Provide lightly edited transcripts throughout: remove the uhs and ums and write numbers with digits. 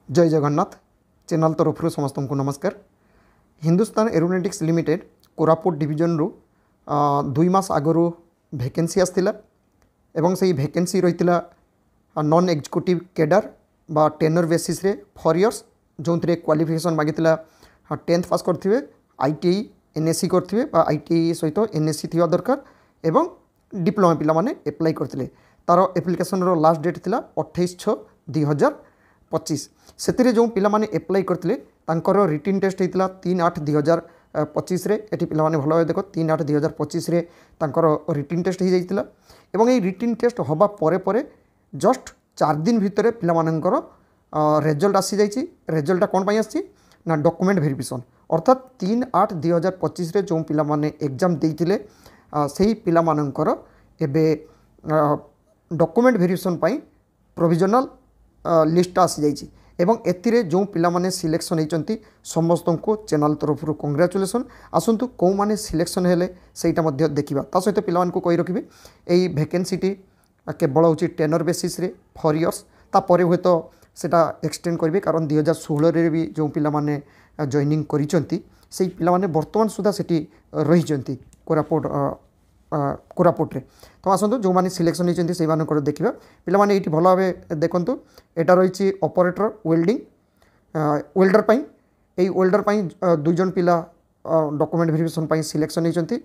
जय जगन्नाथ चैनल तरफ समस्त को नमस्कार। Hindustan aeronautics limited Koraput division रु 2 मास आगु वैकेंसी आसला एवं से वैकेंसी रही नॉन एग्जीक्यूटिव कैडर बा टेनर बेसिस रे 4 इयर्स जो क्वालिफिकेशन मागी 10th पास करथिबे ITI NSC करथिबे बा ITI सहित NSC थिवा दरकार एवं डिप्लोमा पिला माने अप्लाई करथिले। तार एप्लिकेशन रो लास्ट डेट थिला 28/6/2025 से जो पिला माने अप्लाई करथिले तांकर रिटन टेस्ट होता 3/8/2025 रे एटी पिला माने भलो देखो 3/8/2025 रे तांकर रिटन टेस्ट हो जाइतिला एवं ए रिटन टेस्ट होबा परे परे जस्ट 4 दिन भितर पिला मानकर रिजल्ट आसी जाइछि। रिजल्ट कोन पई आछि ना डॉक्यूमेंट वेरिफिकेशन अर्थात 3/8/2025 रे जो पिला माने एग्जाम देइतिले सेही पिला मानकर एबे डॉक्यूमेंट वेरिफिकेशन पई प्रोविजनल लिस्ट आसी जाइछि एवं एतिरे जो पिला माने सिलेक्शन होती समस्त को चैनल तरफ कंग्रेचुलेसन। आसतु कौ माने सिलेक्शन हेले सेटा मध्य देखिबा ता सहित पिला मानकु कहि रखिबे एई वैकेंसीटी केवल होची टेनर बेसिस रे 4 इयर्स तापर हुए तो सेटा एक्सटेंड करेंगे कारण 2016 रे भी जो पिला माने जॉइनिंग करिसंती सेई पिला माने वर्तमान सुधा सेठी रहिसंती कोरापुट रे। तो आसतु जो माने सिलेक्शन होती से देखा पिला माने एठी भलो भाबे देखंतु एटा रही ऑपरेटर वेल्डिंग वेल्डर पई एई वेल्डर पई 2 जन पिला डॉक्यूमेंट वेरिफिकेशन पई सिलेक्शन होती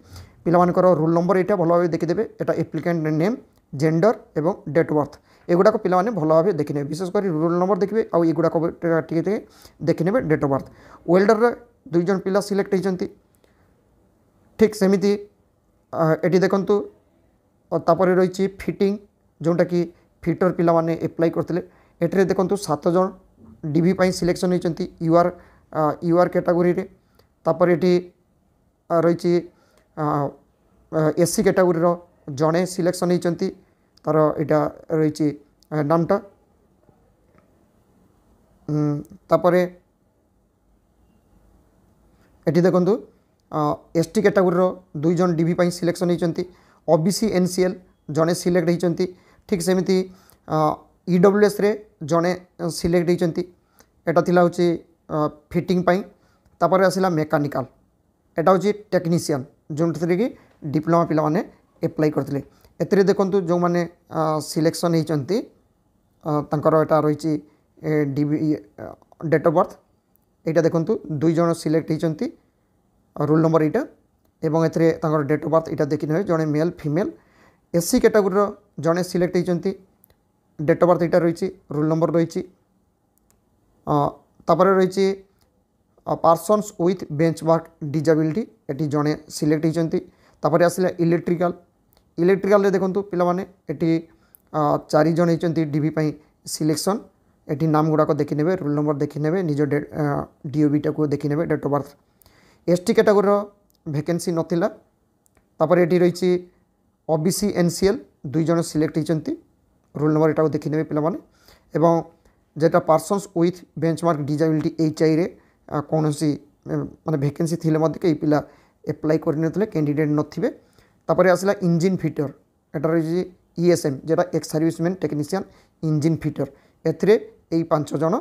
पिला मानकर रोल नंबर एटा भलो भाबे देखिदेबे एटा एप्लिकेंट नेम जेंडर एवं डेट बर्थ एगुड़ाक पिला माने भलो भाबे देखिने विशेष कर रोल नंबर देखिए आउ एगुड़ाक टिके देखिने डेट ऑफ बर्थ। वेल्डर 2 जन पिला सिलेक्ट होती ठीक सेमिति एटी देखंतु तापर रही फिटिंग जोटा कि फिटर पिला माने अप्लाई करते एटे देखंतु 7 जन डीवी पाई सिलेक्शन होती यूआर कैटेगरी रे। तापर एटी रही एससी कैटेगरी रो जड़े सिलेक्शन होती तार यहाँ रही नामटा तापर एटी देखंतु एसटी कैटेगरी रो 2 जन डीवी पाई सिलेक्शन होती OBC NCL जड़े सिलेक्ट होती ठीक सेमिति EWS रे जड़े सिलेक्ट होती एटा थिला होची फिटिंग पाई तापर आसिला मेकानिकल एटा होची टेक्नीशियन जो कि डिप्लोमा पिला माने अप्लाई करथिले। एतरे देखंतु जो माने सिलेक्शन होती तांकर एटा रही डीवी डेट ऑफ बर्थ एटा देखंतु 2 जन सिलेक्ट होती रोल नंबर एटा एवं एथरे तांकर डेट ऑफ बर्थ एटा देखिने जड़े मेल फीमेल। एससी कैटेगरी जड़े सिलेक्ट होती डेट ऑफ बर्थ एटा रही रोल नंबर रही तापर रही persons with benchmark disability eighty जड़े सिलेक्ट होती तापर आसिला इलेक्ट्रिकल रे देखंतु पिला माने एटी 4 जन होती डीवी पाई सिलेक्शन एटी नाम गुड़ाक देखिने रोल नंबर देखिने निज DOB को देखिने date of birth. ST category vacancy नथिला तापर एटी रही OBC NCL 2 जन सिलेक्ट होती रोल नंबर एटा देखिने पिला माने एवं जेटा persons with benchmark disability HI रे कौन सी माने वैकेंसी थिले मध्य कई पिला अप्लाई करनथले कैंडिडेट नथिबे। तापर आसला इंजिन फिटर एटा रही ESM जेटा ex serviceman technician engine fitter एथरे एई 5 जन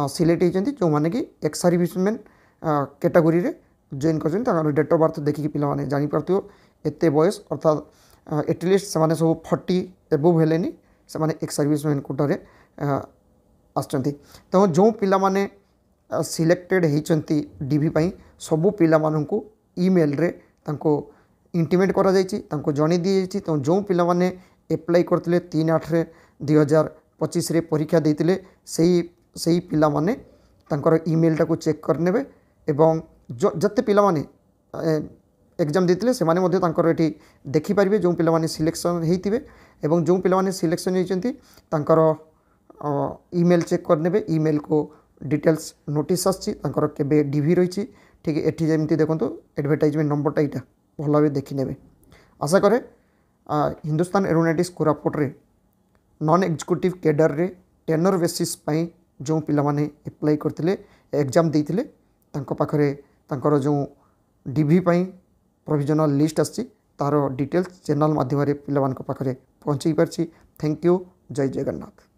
सिलेक्ट होती जो माने कि एक्स सर्विसमैन कैटेगरी रे जॉइन कर डेट ऑफ बर्थ देखिए पिला माने जानी पारथियो एते बयस अर्थात एटलिस्ट से सब 40 एबोव हेलेनी से एक्स सर्विसमैन कोटारे आसचंती। तो जो पिला माने सिलेक्टेड होती डीवी पाई सबू पिला माननकु ईमेल रे तांको इंटीमेट करा जायछि तांको जणी दी जायछि। तो जो पिला माने अप्लाई करथिले 3/8/2025 रे परीक्षा देइतिले सेही पिला माने तांकर ईमेल टाको चेक करनेबे एवं जते पिला माने एग्जाम देइतिले से माने मध्ये तांकर एठी देखि परिबे जो पिला माने सिलेक्शन हेइतिबे एवं जो पिला माने सिलेक्शन हेइचंती तांकर ईमेल चेक करनेबे ईमेल को डिटेल्स नोटिस आछि तांकर केबे डीवी रहिछि ठीक एठी जेमति देखंतु एडवर्टाइजमेंट नंबरटा इटा भल भाबे देखि नेबे। आशा करे हिंदुस्तान एरोनॉटिक्स कोरापुट रे नॉन एग्जीक्यूटिव कैडर रे टेनर बेसिस पई जो पिला माने अप्लाई करथिले एग्जाम देइथिले तांको पाखरे तांकर जो डीवी पाई प्रोविजनल लिस्ट आछि तार डिटेल्स चैनल माध्यम पिला पाखरे पहुँचाई पारछि। Thank you. जय जगन्नाथ।